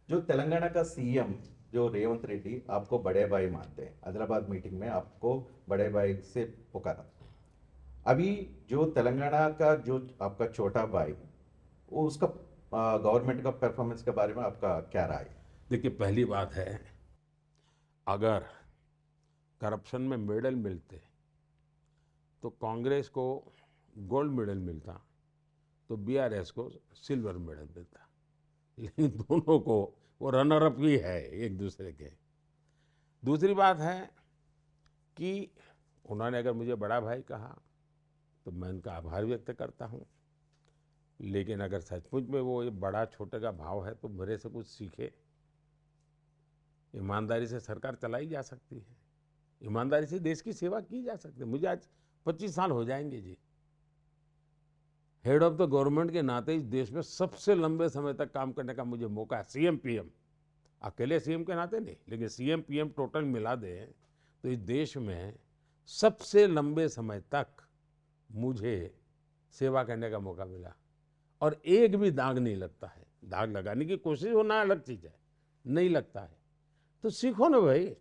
जो तेलंगाना का सीएम जो रेवंत रेड्डी आपको बड़े भाई मानते हैं, हैदराबाद मीटिंग में आपको बड़े भाई से पुकारा। अभी जो तेलंगाना का जो आपका छोटा भाई, वो उसका गवर्नमेंट का परफॉर्मेंस के बारे में आपका क्या राय है? देखिए, पहली बात है, अगर करप्शन में मेडल मिलते तो कांग्रेस को गोल्ड मेडल मिलता, तो बीआरएस को सिल्वर मेडल मिलता। लेकिन दोनों को वो रनर अप ही है एक दूसरे के। दूसरी बात है कि उन्होंने अगर मुझे बड़ा भाई कहा तो मैं उनका आभार व्यक्त करता हूँ। लेकिन अगर सचमुच में वो ये बड़ा छोटे का भाव है तो मेरे से कुछ सीखे। ईमानदारी से सरकार चलाई जा सकती है, ईमानदारी से देश की सेवा की जा सकती है। मुझे आज 25 साल हो जाएंगे जी। हेड ऑफ द गवर्नमेंट के नाते इस देश में सबसे लंबे समय तक काम करने का मुझे मौका है। सीएम पीएम, अकेले सीएम के नाते नहीं, लेकिन सीएम पीएम टोटल मिला दे तो इस देश में सबसे लंबे समय तक मुझे सेवा करने का मौका मिला। और एक भी दाग नहीं लगता है। दाग लगाने की कोशिश होना अलग चीज है, नहीं लगता है। तो सीखो ना भाई।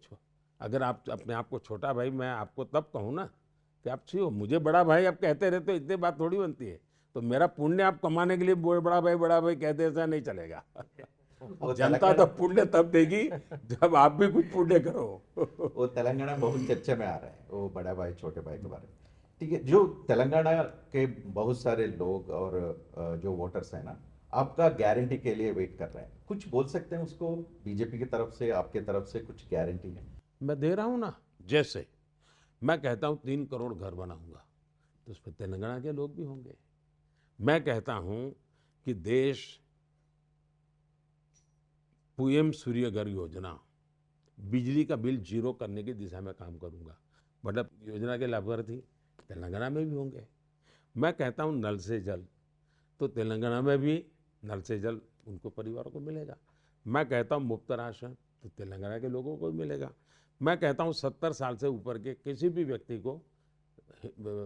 अगर आप अपने आप को छोटा भाई, मैं आपको तब कहूँ ना कि आप सीखो। मुझे बड़ा भाई आप कहते रहते हो, इतनी बात थोड़ी बनती है। तो मेरा पुण्य आप कमाने के लिए बड़ा भाई कहते, ऐसा नहीं चलेगा। वो जनता तो तेलंगाना पुण्य तब देगी जब आप भी कुछ पुण्य करो। वो तेलंगाना बहुत चर्चा में आ रहा है, वो बड़ा भाई छोटे भाई के बारे में। ठीक है, जो तेलंगाना के बहुत सारे लोग और जो वोटर्स हैं ना, आपका गारंटी के लिए वेट कर रहे हैं, कुछ बोल सकते हैं उसको? बीजेपी की तरफ से, आपके तरफ से कुछ गारंटी है? मैं दे रहा हूं ना। जैसे मैं कहता हूं 3 करोड़ घर बनाऊंगा, तो उसमें तेलंगाना के लोग भी होंगे। मैं कहता हूं कि देश पीएम सूर्यघर योजना, बिजली का बिल जीरो करने की दिशा में काम करूंगा। मतलब योजना के लाभार्थी तेलंगाना में भी होंगे। मैं कहता हूं नल से जल, तो तेलंगाना में भी नल से जल उनको परिवारों को मिलेगा। मैं कहता हूं मुफ्त राशन, तो तेलंगाना के लोगों को मिलेगा। मैं कहता हूं 70 साल से ऊपर के किसी भी व्यक्ति को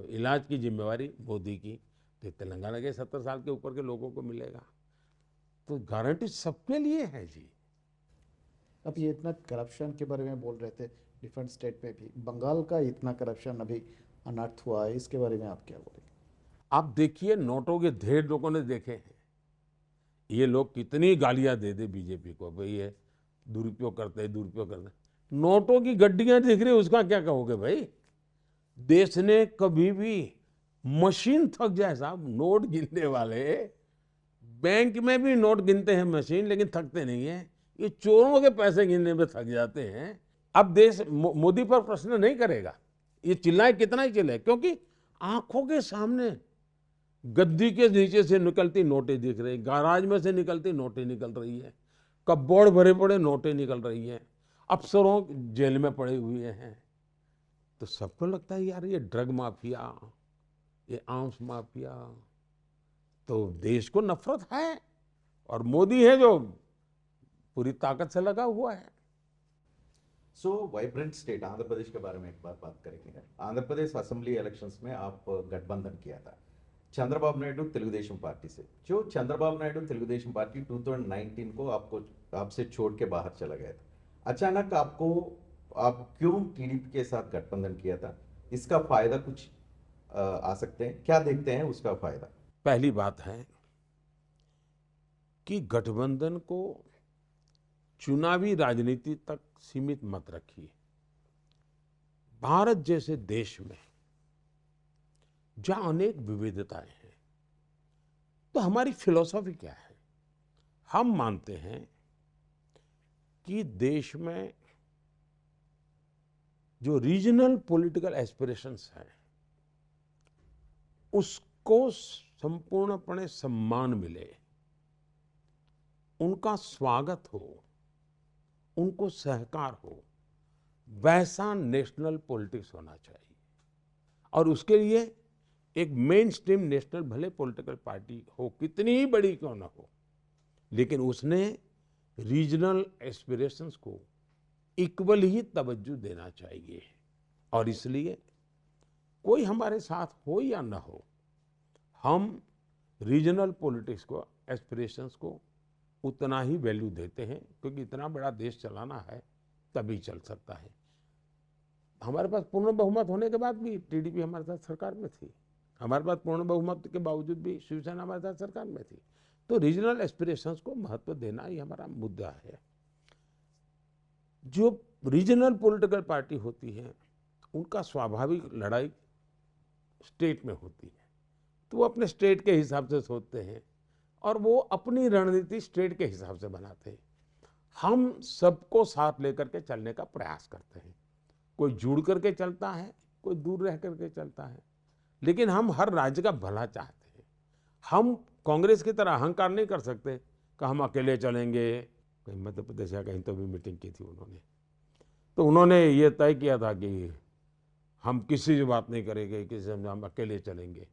इलाज की जिम्मेवारी मोदी की, तो तेलंगाना के 70 साल के ऊपर के लोगों को मिलेगा। तो गारंटी सबके लिए है जी। अब ये इतना करप्शन के बारे में बोल रहे थे, डिफरेंट स्टेट में भी बंगाल का इतना करप्शन अभी अनर्थ हुआ है, इसके बारे में आप क्या बोलेंगे? आप देखिए, नोटों के ढेर लोगों ने देखे हैं। ये लोग कितनी गालियां दे दे बीजेपी को, भाई ये दुरुपयोग करते हैं, दुरुपयोग करते हैं। नोटों की गड्डियां दिख रही है, उसका क्या कहोगे भाई? देश ने कभी भी, मशीन थक जाए साहब, नोट गिनने वाले बैंक में भी नोट गिनते हैं मशीन, लेकिन थकते नहीं है। ये चोरों के पैसे गिनने में थक जाते हैं। अब देश मोदी पर प्रश्न नहीं करेगा। ये चिल्लाए कितना ही चिल्लाए, क्योंकि आंखों के सामने गद्दी के नीचे से निकलती नोटें दिख रही, गैराज में से निकलती नोटें निकल रही है, कपबोर्ड भरे पड़े नोटें निकल रही हैं, अफसरों जेल में पड़े हुए हैं। तो सबको लगता है यार, ये ड्रग माफिया, ये आर्म्स माफिया, तो देश को नफरत है। और मोदी है जो पूरी ताकत से लगा हुआ है। सो वाइब्रेंट स्टेट आंध्र प्रदेश के बारे में एक बार बात करेंगे। आंध्र प्रदेश असेंबली इलेक्शंस में आप गठबंधन किया था चंद्रबाबू नायडू तेलुगुदेशम पार्टी से। जो चंद्रबाबू नायडू तेलुगुदेशम पार्टी 2019 को आपको आपसे छोड़ के बाहर चला गया था अचानक आपको, आप क्यों टीडीपी के साथ गठबंधन किया था? इसका फायदा कुछ आ सकते हैं, क्या देखते हैं उसका फायदा? पहली बात है कि गठबंधन को चुनावी राजनीति तक सीमित मत रखिए। भारत जैसे देश में जहां अनेक विविधताएं हैं, तो हमारी फिलॉसफी क्या है? हम मानते हैं कि देश में जो रीजनल पॉलिटिकल एस्पिरेशंस हैं, उसको संपूर्णपणे सम्मान मिले, उनका स्वागत हो, उनको सहकार हो, वैसा नेशनल पॉलिटिक्स होना चाहिए। और उसके लिए एक मेन स्ट्रीम नेशनल भले पॉलिटिकल पार्टी हो, कितनी ही बड़ी क्यों ना हो, लेकिन उसने रीजनल एस्पिरेशंस को इक्वल ही तवज्जो देना चाहिए। और इसलिए कोई हमारे साथ हो या ना हो, हम रीजनल पॉलिटिक्स को, एस्पिरेशंस को उतना ही वैल्यू देते हैं, क्योंकि इतना बड़ा देश चलाना है तभी चल सकता है। हमारे पास पूर्ण बहुमत होने के बाद भी टीडीपी हमारे साथ सरकार में थी, हमारे पास पूर्ण बहुमत के बावजूद भी शिवसेना हमारे साथ सरकार में थी। तो रीजनल एस्पिरेशंस को महत्व देना ही हमारा मुद्दा है। जो रीजनल पॉलिटिकल पार्टी होती है उनका स्वाभाविक लड़ाई स्टेट में होती है, तो वो अपने स्टेट के हिसाब से सोचते हैं और वो अपनी रणनीति स्टेट के हिसाब से बनाते हैं। हम सबको साथ लेकर के चलने का प्रयास करते हैं, कोई जुड़ करके चलता है, कोई दूर रह करके चलता है, लेकिन हम हर राज्य का भला चाहते हैं। हम कांग्रेस की तरह अहंकार नहीं कर सकते कि हम अकेले चलेंगे। कहीं मध्य प्रदेश या कहीं तो भी मीटिंग की थी उन्होंने, तो उन्होंने ये तय किया था कि हम किसी से बात नहीं करेंगे, किसी से हम अकेले चलेंगे।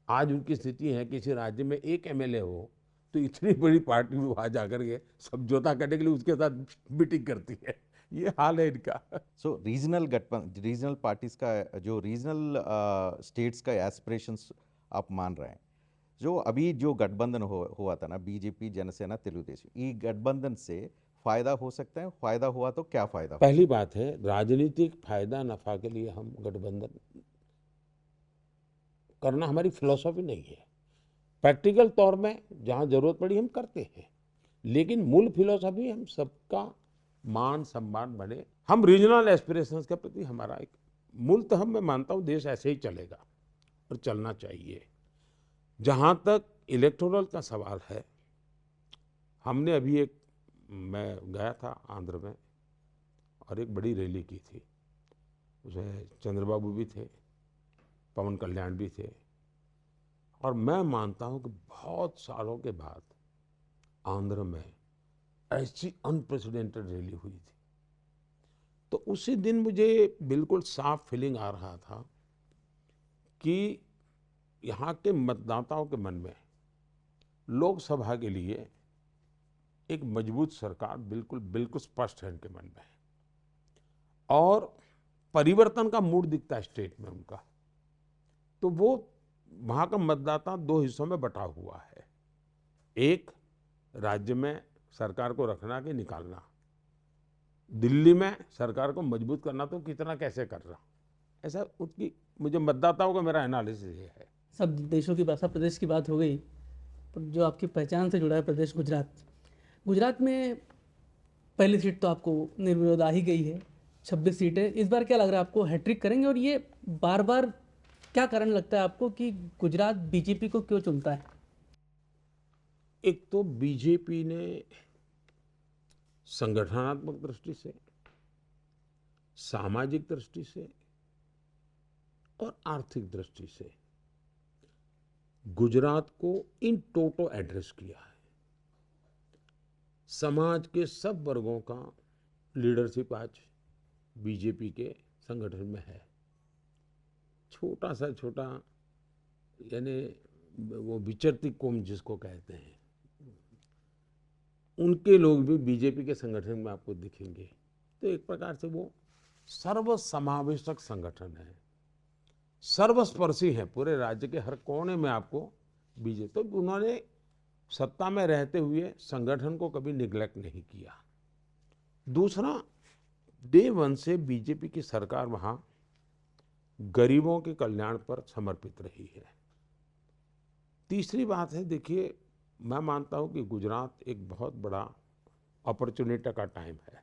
आज उनकी स्थिति है, किसी राज्य में एक एमएलए हो तो इतनी बड़ी पार्टी वहां जाकर के समझौता करने के लिए उसके साथ मीटिंग करती है। ये हाल है इनका। सो रीजनल पार्टीज का जो रीजनल स्टेट्स का एस्पिरेशंस आप मान रहे हैं, जो अभी जो गठबंधन हुआ था ना, बीजेपी जनसेना तेलुगुदेशम, ये गठबंधन से फायदा हो सकता है? फायदा हुआ तो क्या फायदा हो? पहली बात है, राजनीतिक फायदा नफा के लिए हम गठबंधन करना हमारी फिलॉसफी नहीं है। प्रैक्टिकल तौर में जहां जरूरत पड़ी हम करते हैं, लेकिन मूल फिलॉसफी हम सबका मान सम्मान बने। हम रीजनल एस्पिरेशंस के प्रति हमारा एक मूलतः मैं मानता हूं देश ऐसे ही चलेगा और चलना चाहिए। जहां तक इलेक्टोरल का सवाल है, हमने अभी मैं गया था आंध्र में और एक बड़ी रैली की थी, उसमें चंद्रबाबू भी थे, पवन कल्याण भी थे, और मैं मानता हूं कि बहुत सालों के बाद आंध्र में ऐसी अनप्रेसिडेंटेड रैली हुई थी। तो उसी दिन मुझे बिल्कुल साफ फीलिंग आ रहा था कि यहाँ के मतदाताओं के मन में लोकसभा के लिए एक मजबूत सरकार बिल्कुल बिल्कुल स्पष्ट है इनके मन में, और परिवर्तन का मूड दिखता है स्टेट में उनका। तो वो वहाँ का मतदाता दो हिस्सों में बटा हुआ है, एक राज्य में सरकार को रखना कि निकालना, दिल्ली में सरकार को मजबूत करना तो कितना कैसे कर रहा, ऐसा उनकी मुझे मतदाताओं का मेरा एनालिसिस ये है। सब देशों की भाषा प्रदेश की बात हो गई, पर जो आपकी पहचान से जुड़ा है प्रदेश गुजरात में पहली सीट तो आपको निर्विरोध आ ही गई है, 26 सीटें। इस बार क्या लग रहा है आपको, हैट्रिक करेंगे? और ये बार बार क्या कारण लगता है आपको कि गुजरात बीजेपी को क्यों चुनता है? एक तो बीजेपी ने संगठनात्मक दृष्टि से, सामाजिक दृष्टि से और आर्थिक दृष्टि से गुजरात को इन टोटो एड्रेस किया है। समाज के सब वर्गों का लीडरशिप आज बीजेपी के संगठन में है। छोटा सा छोटा, यानी वो विचरती कौम जिसको कहते हैं, उनके लोग भी बीजेपी के संगठन में आपको दिखेंगे। तो एक प्रकार से वो सर्वसमावेशक संगठन है, सर्वस्पर्शी है, पूरे राज्य के हर कोने में आपको बीजेपी। तो उन्होंने सत्ता में रहते हुए संगठन को कभी निग्लेक्ट नहीं किया। दूसरा, डे वन से बीजेपी की सरकार वहां गरीबों के कल्याण पर समर्पित रही है। तीसरी बात है, देखिए, मैं मानता हूं कि गुजरात एक बहुत बड़ा अपॉर्चुनिटी का टाइम है।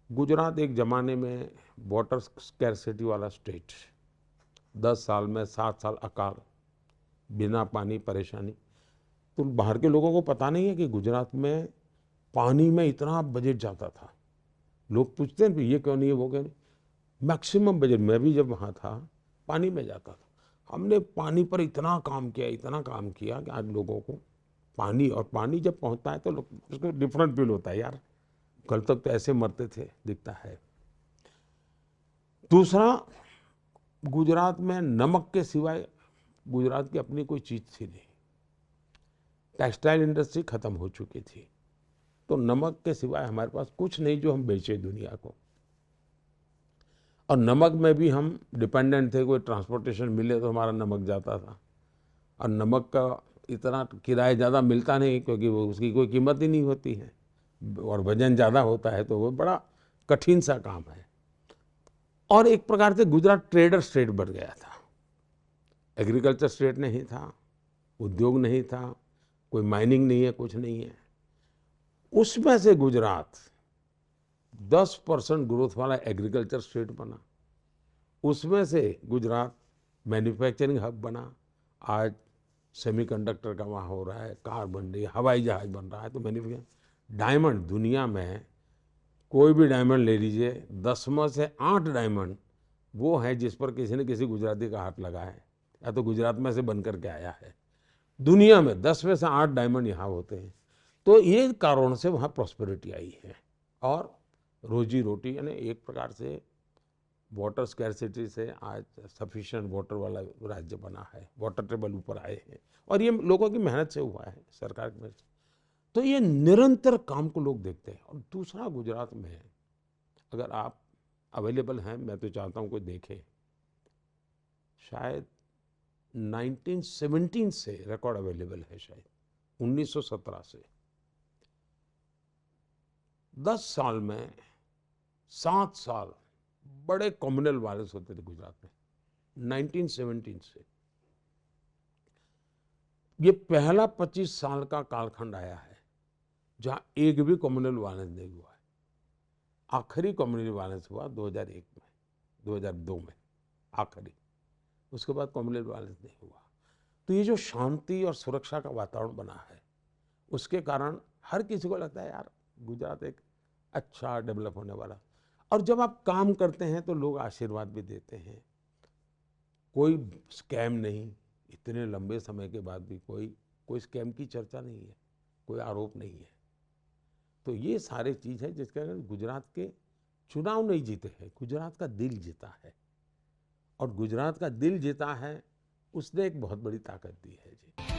गुजरात एक जमाने में वाटर स्कैरसिटी वाला स्टेट, 10 साल में 7 साल अकाल, बिना पानी, परेशानी। तो बाहर के लोगों को पता नहीं है कि गुजरात में पानी में इतना बजट जाता था। लोग पूछते हैं ये क्यों नहीं है, वो क्यों नहीं। मैक्सिमम बजट, मैं भी जब वहाँ था पानी में जाता था। हमने पानी पर इतना काम किया कि आज लोगों को पानी, और पानी जब पहुँचता है तो लोग उसको डिफरेंट फील होता है, यार कल तक तो ऐसे मरते थे, दिखता है। दूसरा, गुजरात में नमक के सिवाय गुजरात की अपनी कोई चीज थी नहीं। टेक्सटाइल इंडस्ट्री खत्म हो चुकी थी, तो नमक के सिवाय हमारे पास कुछ नहीं जो हम बेचे दुनिया को। और नमक में भी हम डिपेंडेंट थे, कोई ट्रांसपोर्टेशन मिले तो हमारा नमक जाता था। और नमक का इतना किराया ज़्यादा मिलता नहीं, क्योंकि वो उसकी कोई कीमत ही नहीं होती है, और वजन ज़्यादा होता है, तो वो बड़ा कठिन सा काम है। और एक प्रकार से गुजरात ट्रेडर स्टेट बन गया था, एग्रीकल्चर स्टेट नहीं था, उद्योग नहीं था, कोई माइनिंग नहीं है, कुछ नहीं है। उसमें से गुजरात 10% ग्रोथ वाला एग्रीकल्चर स्टेट बना, उसमें से गुजरात मैन्युफैक्चरिंग हब बना। आज सेमीकंडक्टर का वहाँ हो रहा है, कार बन रही है, हवाई जहाज बन रहा है, तो मैन्युफैक्चरिंग। डायमंड, दुनिया में कोई भी डायमंड ले लीजिए, 10 में से 8 डायमंड वो है जिस पर किसी न किसी गुजराती का हाथ लगा है, या तो गुजरात में से बन करके आया है। दुनिया में 10 में से 8 डायमंड यहाँ होते हैं। तो ये कारण से वहाँ प्रॉस्पेरिटी आई है, और रोजी रोटी, यानी एक प्रकार से वाटर स्कैरसिटी से आज सफिशिएंट वाटर वाला राज्य बना है, वाटर टेबल ऊपर आए हैं, और ये लोगों की मेहनत से हुआ है, सरकार की मेहनत से। तो ये निरंतर काम को लोग देखते हैं। और दूसरा, गुजरात में अगर आप अवेलेबल हैं, मैं तो चाहता हूँ कोई देखे, शायद 1917 से रिकॉर्ड अवेलेबल है, शायद 1917 से 10 साल में 7 साल बड़े कम्युनल वायलेंस होते थे गुजरात में, 1917 से। ये पहला 25 साल का कालखंड आया है जहां एक भी कम्युनल वायलेंस नहीं हुआ है। आखिरी कम्युनल वायलेंस हुआ 2001 में, 2002 में आखिरी, उसके बाद कम्युनल वायलेंस नहीं हुआ। तो ये जो शांति और सुरक्षा का वातावरण बना है, उसके कारण हर किसी को लगता है यार गुजरात एक अच्छा डेवलप होने वाला। और जब आप काम करते हैं तो लोग आशीर्वाद भी देते हैं। कोई स्कैम नहीं, इतने लंबे समय के बाद भी कोई स्कैम की चर्चा नहीं है, कोई आरोप नहीं है। तो ये सारे चीज़ है जिसके कारण गुजरात के चुनाव नहीं जीते हैं, गुजरात का दिल जीता है। और गुजरात का दिल जीता है, उसने एक बहुत बड़ी ताकत दी है जी।